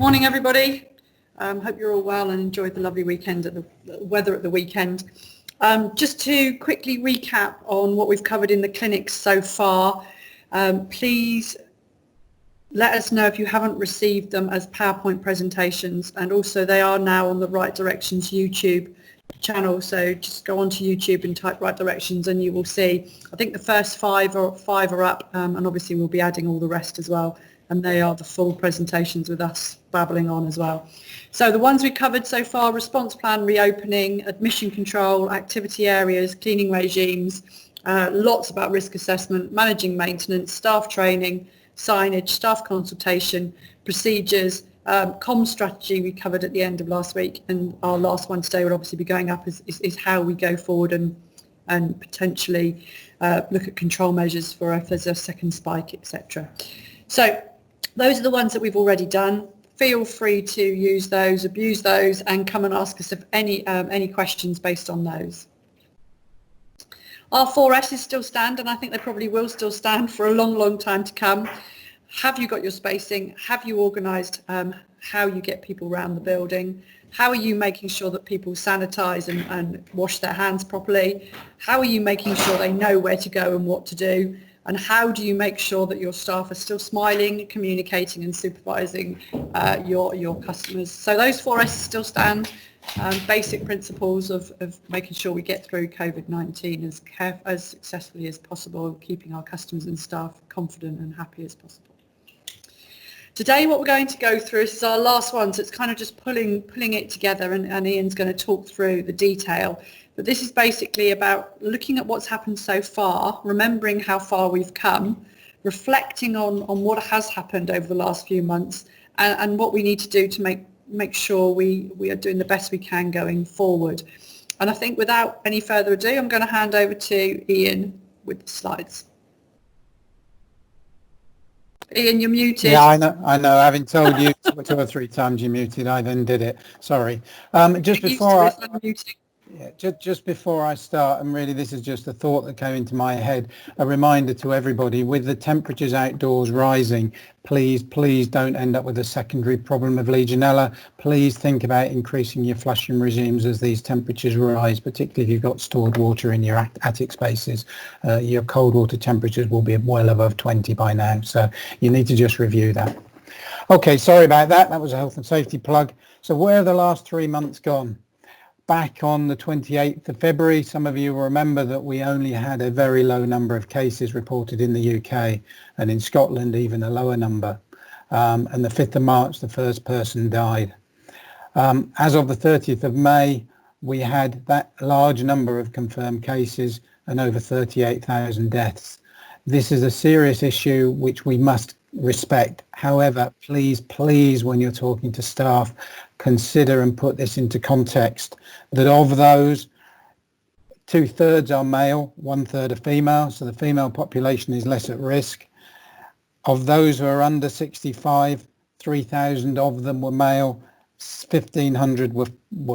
Morning, everybody. Hope you're all well and enjoyed the lovely weekend, the weather at the weekend. Just to quickly recap on what we've covered in the clinics so far, please let us know if you haven't received them as PowerPoint presentations, and also they are now on the Right Directions YouTube channel, so just go onto YouTube and type Right Directions and you will see, I think the first five are up, and obviously we'll be adding all the rest as well, and they are the full presentations with us babbling on as well. So the ones we covered so far: response plan, reopening, admission control, activity areas, cleaning regimes, lots about risk assessment, managing maintenance, staff training, signage, staff consultation, procedures, comms strategy we covered at the end of last week, and our last one today will obviously be going up is how we go forward and potentially look at control measures for if there's a second spike, etc. So those are the ones that we've already done. Feel free to use those, abuse those, and come and ask us if any questions based on those. Our 4S's still stand, and I think they probably will still stand for a long time to come. Have you got your spacing? Have you organised how you get people around the building? How are you making sure that people sanitise and wash their hands properly? How are you making sure they know where to go and what to do? And how do you make sure that your staff are still smiling, communicating and supervising your customers? So those 4S's still stand. Basic principles of making sure we get through COVID-19 as successfully as possible, keeping our customers and staff confident and happy as possible. Today what we're going to go through is our last one, so it's kind of just pulling it together, and Ian's going to talk through the detail. But this is basically about looking at what's happened so far, remembering how far we've come, reflecting on what has happened over the last few months, and what we need to do to make sure we are doing the best we can going forward. And I think without any further ado, I'm going to hand over to Ian with the slides. Ian, you're muted. Yeah, I know. Having told you 2 or 3 times you're muted, I then did it. Sorry. Just before I start, and really this is just a thought that came into my head, a reminder to everybody: with the temperatures outdoors rising, please don't end up with a secondary problem of Legionella. Please think about increasing your flushing regimes as these temperatures rise, particularly if you've got stored water in your attic spaces. Your cold water temperatures will be well above 20 by now, so you need to just review that. Okay, sorry about that. That was a health and safety plug. So where have the last 3 months gone? Back on the 28th of February, some of you will remember that we only had a very low number of cases reported in the UK, and in Scotland even a lower number. And the 5th of March, the first person died. As of the 30th of May, we had that large number of confirmed cases and over 38,000 deaths. This is a serious issue which we must respect. However, please, when you're talking to staff, consider and put this into context, that of those, 2/3 are male, 1/3 are female, so the female population is less at risk. Of those who are under 65, 3,000 of them were male, 1,500 were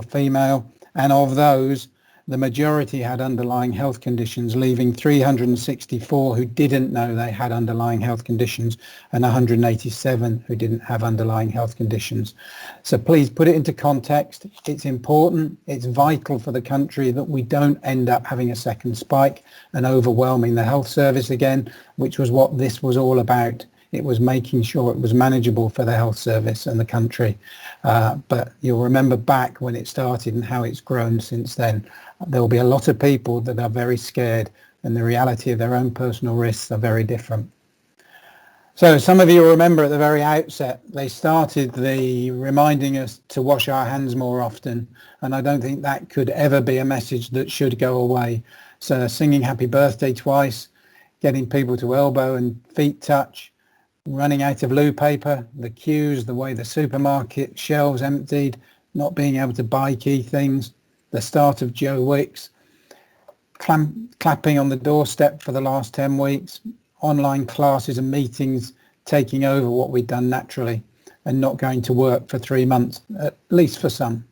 female, and of those, the majority had underlying health conditions, leaving 364 who didn't know they had underlying health conditions and 187 who didn't have underlying health conditions. So please put it into context. It's important, it's vital for the country that we don't end up having a second spike and overwhelming the health service again, which was what this was all about. It was making sure it was manageable for the health service and the country. But you'll remember back when it started and how it's grown since then. There will be a lot of people that are very scared, and the reality of their own personal risks are very different. So some of you will remember at the very outset, they started reminding us to wash our hands more often. And I don't think that could ever be a message that should go away. So singing happy birthday twice, getting people to elbow and feet touch, running out of loo paper, the queues, the way the supermarket shelves emptied, not being able to buy key things, the start of Joe Wicks, clapping on the doorstep for the last 10 weeks, online classes and meetings taking over what we'd done naturally, and not going to work for 3 months, at least for some.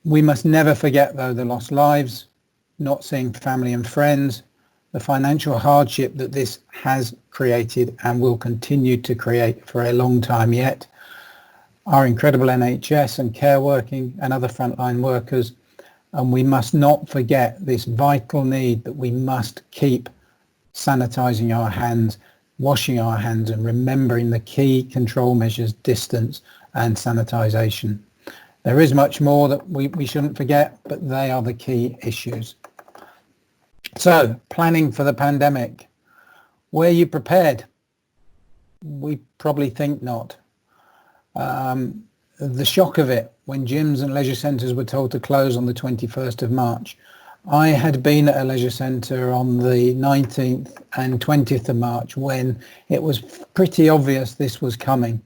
We must never forget, though, the lost lives, not seeing family and friends, the financial hardship that this has created and will continue to create for a long time yet. our incredible NHS and care working and other frontline workers. And we must not forget this vital need that we must keep sanitizing our hands, washing our hands, and remembering the key control measures, distance and sanitization. There is much more that we shouldn't forget, but they are the key issues. So, planning for the pandemic. Were you prepared? We probably think not. The shock of it when gyms and leisure centres were told to close on the 21st of March. I had been at a leisure centre on the 19th and 20th of March when it was pretty obvious this was coming.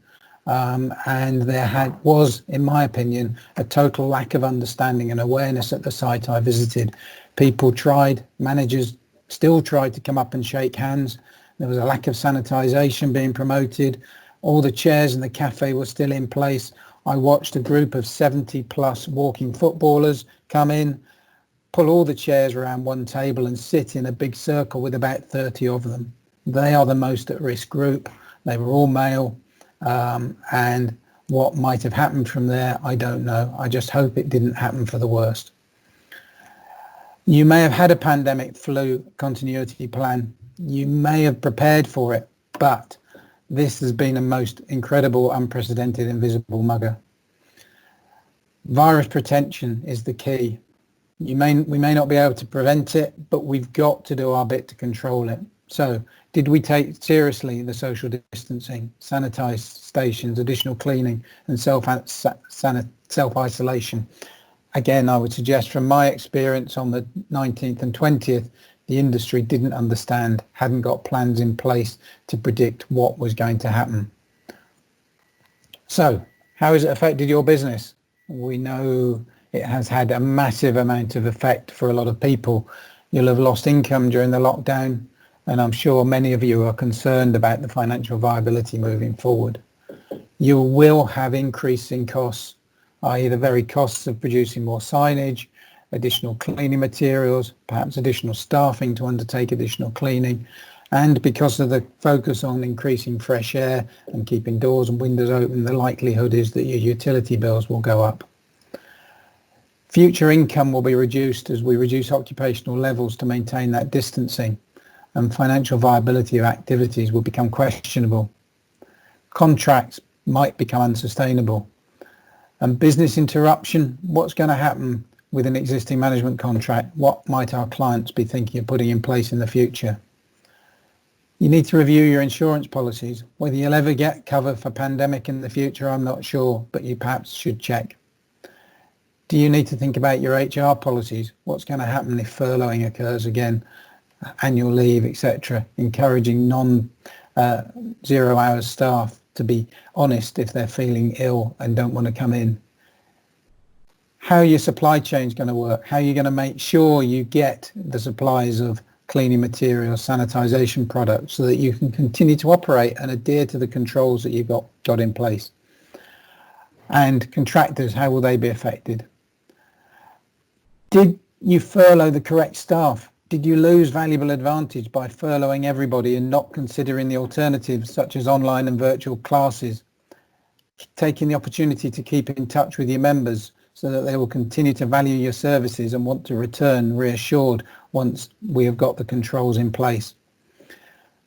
And there was, in my opinion, a total lack of understanding and awareness at the site I visited. People tried, managers still tried to come up and shake hands. There was a lack of sanitisation being promoted. All the chairs in the cafe were still in place. I watched a group of 70 plus walking footballers come in, pull all the chairs around one table and sit in a big circle with about 30 of them. They are the most at risk group. They were all male. And what might have happened from there, I don't know. I just hope it didn't happen for the worst. You may have had a pandemic flu continuity plan. You may have prepared for it, but this has been a most incredible, unprecedented, invisible mugger. Virus prevention is the key. We may not be able to prevent it, but we've got to do our bit to control it. So, did we take seriously the social distancing, sanitised stations, additional cleaning and self-isolation? Again, I would suggest from my experience on the 19th and 20th, the industry didn't understand, hadn't got plans in place to predict what was going to happen. So, how has it affected your business? We know it has had a massive amount of effect for a lot of people. You'll have lost income during the lockdown, and I'm sure many of you are concerned about the financial viability moving forward. You will have increasing costs, i.e. the very costs of producing more signage, additional cleaning materials, perhaps additional staffing to undertake additional cleaning, and because of the focus on increasing fresh air and keeping doors and windows open, the likelihood is that your utility bills will go up. Future income will be reduced as we reduce occupational levels to maintain that distancing, and financial viability of activities will become questionable. Contracts might become unsustainable. And business interruption, what's going to happen with an existing management contract? What might our clients be thinking of putting in place in the future? You need to review your insurance policies. Whether you'll ever get cover for pandemic in the future, I'm not sure, but you perhaps should check. Do you need to think about your HR policies? What's going to happen if furloughing occurs again, annual leave, etc., encouraging non-zero hours staff to be honest if they're feeling ill and don't want to come in. How your supply chain is going to work, how you're going to make sure you get the supplies of cleaning materials, sanitisation products so that you can continue to operate and adhere to the controls that you've got in place. And contractors, how will they be affected? Did you furlough the correct staff? Did you lose valuable advantage by furloughing everybody and not considering the alternatives such as online and virtual classes? Taking the opportunity to keep in touch with your members so that they will continue to value your services and want to return reassured once we have got the controls in place.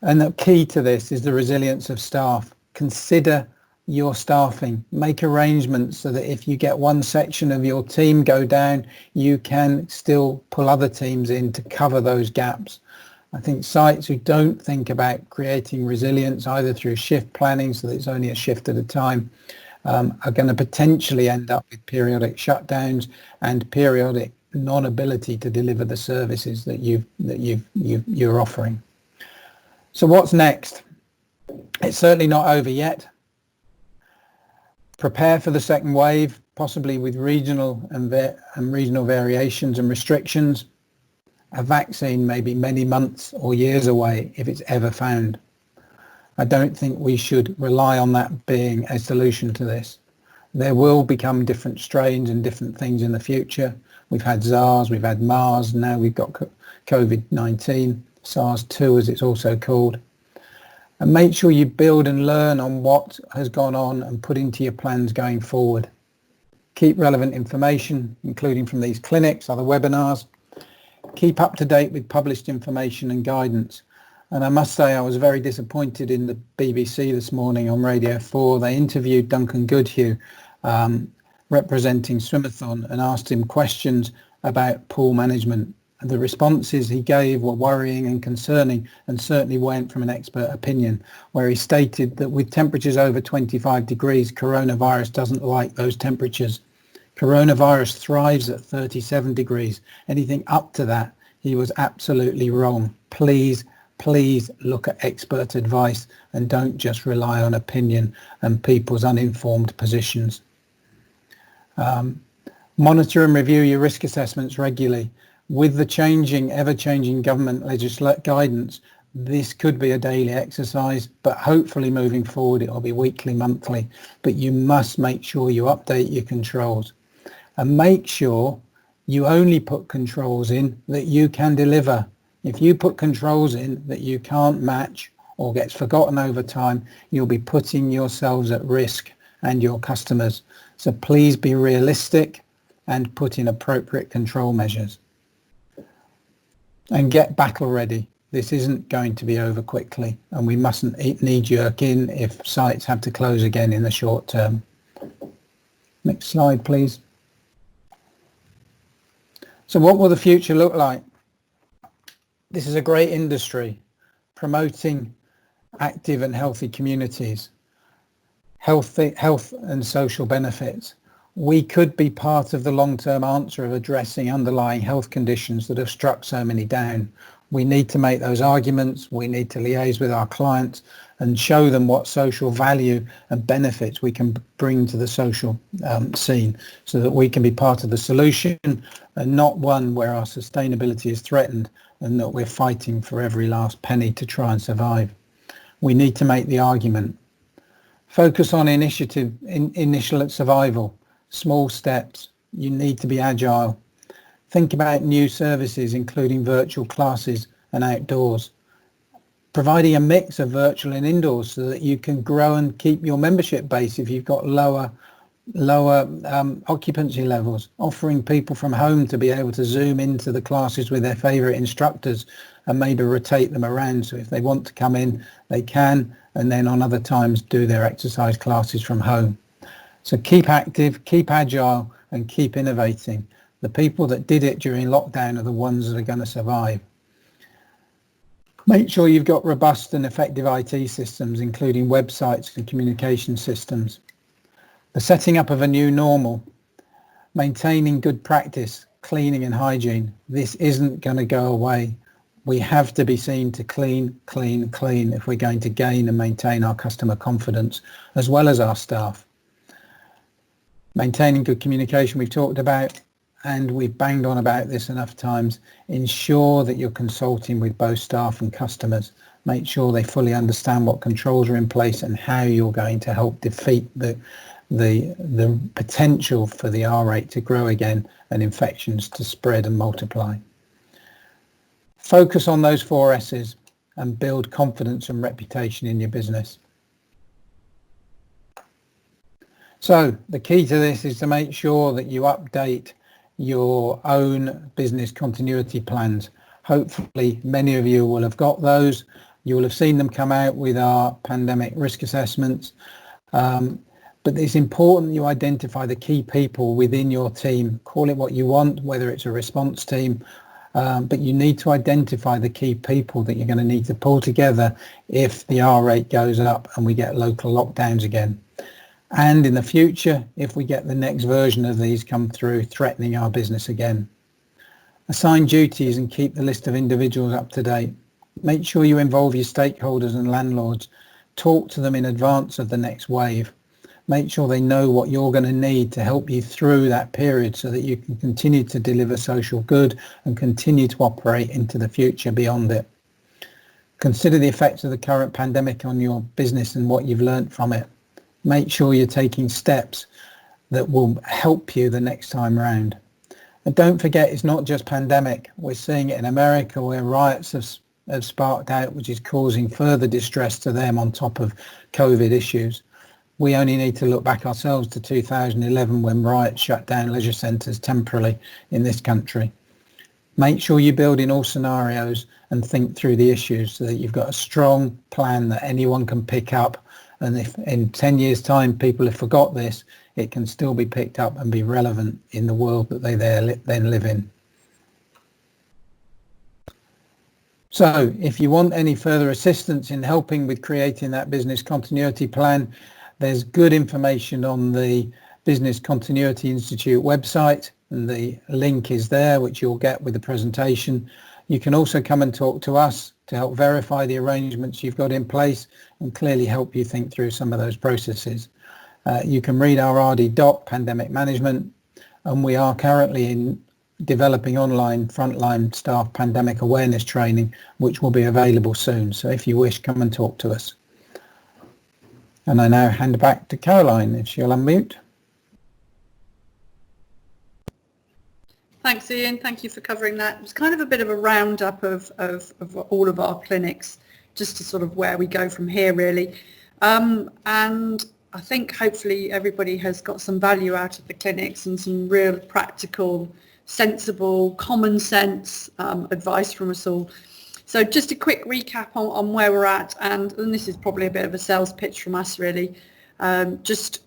And the key to this is the resilience of staff. Consider your staffing. Make arrangements so that if you get one section of your team go down, you can still pull other teams in to cover those gaps. I think sites who don't think about creating resilience either through shift planning so that it's only a shift at a time are going to potentially end up with periodic shutdowns and periodic non-ability to deliver the services that you're offering. So what's next? It's certainly not over yet. Prepare for the second wave, possibly with regional and regional variations and restrictions. A vaccine may be many months or years away if it's ever found. I don't think we should rely on that being a solution to this. There will become different strains and different things in the future. We've had SARS, we've had MERS, now we've got COVID-19, SARS-2 as it's also called. And make sure you build and learn on what has gone on and put into your plans going forward. Keep relevant information, including from these clinics, other webinars. Keep up to date with published information and guidance. And I must say I was very disappointed in the BBC this morning on Radio 4. They interviewed Duncan Goodhue, representing Swimathon, and asked him questions about pool management. And the responses he gave were worrying and concerning, and certainly weren't from an expert opinion, where he stated that with temperatures over 25 degrees, coronavirus doesn't like those temperatures. Coronavirus thrives at 37 degrees. Anything up to that, he was absolutely wrong. Please look at expert advice and don't just rely on opinion and people's uninformed positions. Monitor and review your risk assessments regularly. With the ever-changing government guidance, this could be a daily exercise, but hopefully moving forward it will be weekly, monthly. But you must make sure you update your controls. And make sure you only put controls in that you can deliver. If you put controls in that you can't match or gets forgotten over time, you'll be putting yourselves at risk and your customers. So please be realistic and put in appropriate control measures. And get battle ready. This isn't going to be over quickly, and we mustn't knee-jerk in if sites have to close again in the short term. Next slide, please. So what will the future look like? This is a great industry, promoting active and healthy communities, health and social benefits. We could be part of the long-term answer of addressing underlying health conditions that have struck so many down. We need to make those arguments. We need to liaise with our clients and show them what social value and benefits we can bring to the social scene, so that we can be part of the solution and not one where our sustainability is threatened and that we're fighting for every last penny to try and survive. We need to make the argument. Focus on initial survival, small steps. You need to be agile. Think about new services, including virtual classes and outdoors. Providing a mix of virtual and indoors so that you can grow and keep your membership base if you've got lower occupancy levels. Offering people from home to be able to zoom into the classes with their favourite instructors and maybe rotate them around. So if they want to come in, they can, and then on other times do their exercise classes from home. So keep active, keep agile, and keep innovating. The people that did it during lockdown are the ones that are going to survive. Make sure you've got robust and effective IT systems, including websites and communication systems. The setting up of a new normal, maintaining good practice, cleaning and hygiene. This isn't going to go away. We have to be seen to clean if we're going to gain and maintain our customer confidence, as well as our staff. Maintaining good communication we've talked about, and we've banged on about this enough times. Ensure that you're consulting with both staff and customers. Make sure they fully understand what controls are in place and how you're going to help defeat the potential for the R rate to grow again and infections to spread and multiply. Focus on those 4 S's and build confidence and reputation in your business. So the key to this is to make sure that you update your own business continuity plans. Hopefully many of you will have got those. You will have seen them come out with our pandemic risk assessments. But it's important you identify the key people within your team. Call it what you want, whether it's a response team, but you need to identify the key people that you're going to need to pull together if the R rate goes up and we get local lockdowns again. And in the future, if we get the next version of these come through threatening our business again. Assign duties and keep the list of individuals up to date. Make sure you involve your stakeholders and landlords. Talk to them in advance of the next wave. Make sure they know what you're going to need to help you through that period so that you can continue to deliver social good and continue to operate into the future beyond it. Consider the effects of the current pandemic on your business and what you've learned from it. Make sure you're taking steps that will help you the next time around. And don't forget, it's not just pandemic. We're seeing it in America where riots have have sparked out, which is causing further distress to them on top of COVID issues. We only need to look back ourselves to 2011 when riots shut down leisure centres temporarily in this country. Make sure you build in all scenarios and think through the issues so that you've got a strong plan that anyone can pick up. And if in 10 years' time people have forgot this, it can still be picked up and be relevant in the world that they then live in. So if you want any further assistance in helping with creating that business continuity plan, there's good information on the Business Continuity Institute website, and the link is there, which you'll get with the presentation. You can also come and talk to us to help verify the arrangements you've got in place and clearly help you think through some of those processes. You can read our RD doc, Pandemic Management, and we are currently developing online frontline staff pandemic awareness training, which will be available soon. So if you wish, come and talk to us. And I now hand back to Caroline, if she'll unmute. Thanks, Ian. Thank you for covering that. It's kind of a bit of a roundup of all of our clinics, just to sort of where we go from here, really. And I think hopefully everybody has got some value out of the clinics and some real practical, sensible, common sense advice from us all. So just a quick recap on where we're at, and this is probably a bit of a sales pitch from us, really, just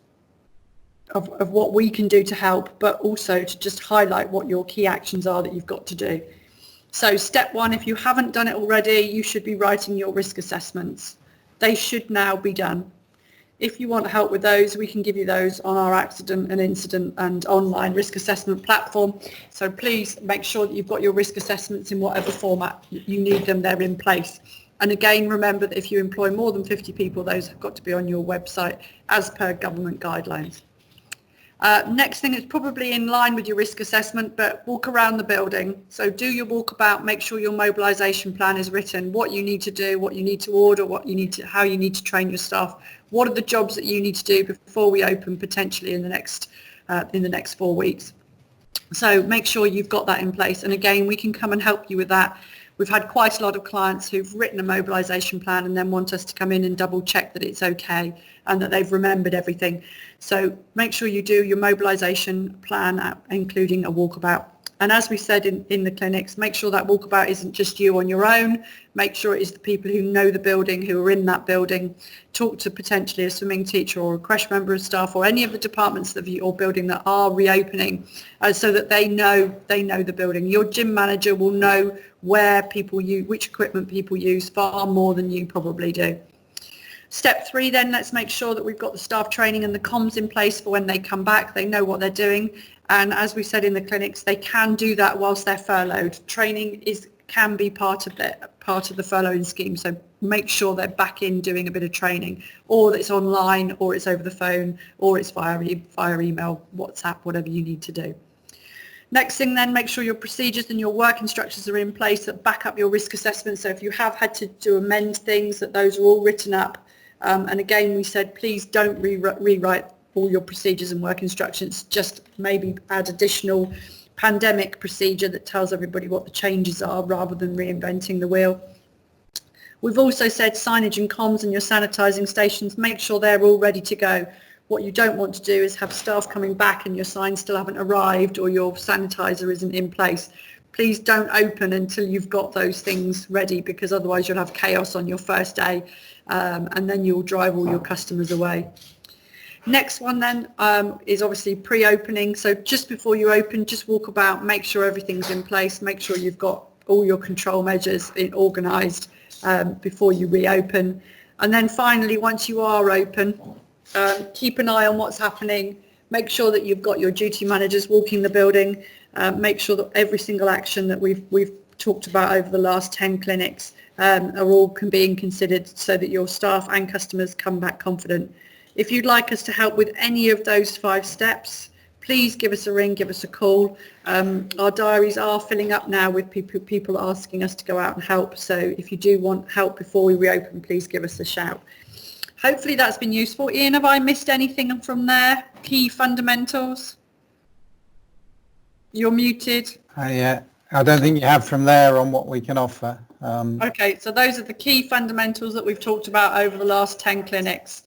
of what we can do to help, but also to just highlight what your key actions are that you've got to do. So step one, if you haven't done it already, you should be writing your risk assessments. They should now be done. If you want help with those, we can give you those on our accident and incident and online risk assessment platform. So please make sure that you've got your risk assessments in whatever format you need them, they're in place. And again, remember that if you employ more than 50 people, those have got to be on your website as per government guidelines. Next thing is probably in line with your risk assessment, but walk around the building. So do your walkabout, make sure your mobilisation plan is written, what you need to do, what you need to order, how you need to train your staff, what are the jobs that you need to do before we open potentially in the next 4 weeks. So make sure you've got that in place. And again, we can come and help you with that. We've had quite a lot of clients who've written a mobilisation plan and then want us to come in and double check that it's okay and that they've remembered everything. So make sure you do your mobilisation plan, including a walkabout. And as we said in the clinics, make sure that walkabout isn't just you on your own. Make sure it is the people who know the building, who are in that building. Talk to potentially a swimming teacher or a creche member of staff or any of the departments of your building that are reopening, so that they know the building. Your gym manager will know where people use, which equipment people use far more than you probably do. Step 3 then, let's make sure that we've got the staff training and the comms in place for when they come back. They know what they're doing. And as we said in the clinics, they can do that whilst they're furloughed. Training can be part of the furloughing scheme. So make sure they're back in doing a bit of training, or it's online, or it's over the phone, or it's via email, WhatsApp, whatever you need to do. Next thing then, make sure your procedures and your work instructions are in place that back up your risk assessment. So if you have had to amend things, that those are all written up. And again, we said, please don't rewrite all your procedures and work instructions, just maybe add additional pandemic procedure that tells everybody what the changes are rather than reinventing the wheel. We've also said signage and comms and your sanitising stations, make sure they're all ready to go. What you don't want to do is have staff coming back and your signs still haven't arrived or your sanitizer isn't in place. Please don't open until you've got those things ready, because otherwise you'll have chaos on your first day, and then you'll drive all your customers away. Next one then is obviously pre-opening. So just before you open, just walk about, make sure everything's in place, make sure you've got all your control measures organised before you reopen. And then finally, once you are open, keep an eye on what's happening. Make sure that you've got your duty managers walking the building. Make sure that every single action that we've talked about over the last 10 clinics are all being considered, so that your staff and customers come back confident. If you'd like us to help with any of those 5 steps, please give us a ring, give us a call. Our diaries are filling up now with people asking us to go out and help. So if you do want help before we reopen, please give us a shout. Hopefully that's been useful. Ian, have I missed anything from there? Key fundamentals? You're muted. I don't think you have from there on what we can offer. Okay, so those are the key fundamentals that we've talked about over the last 10 clinics.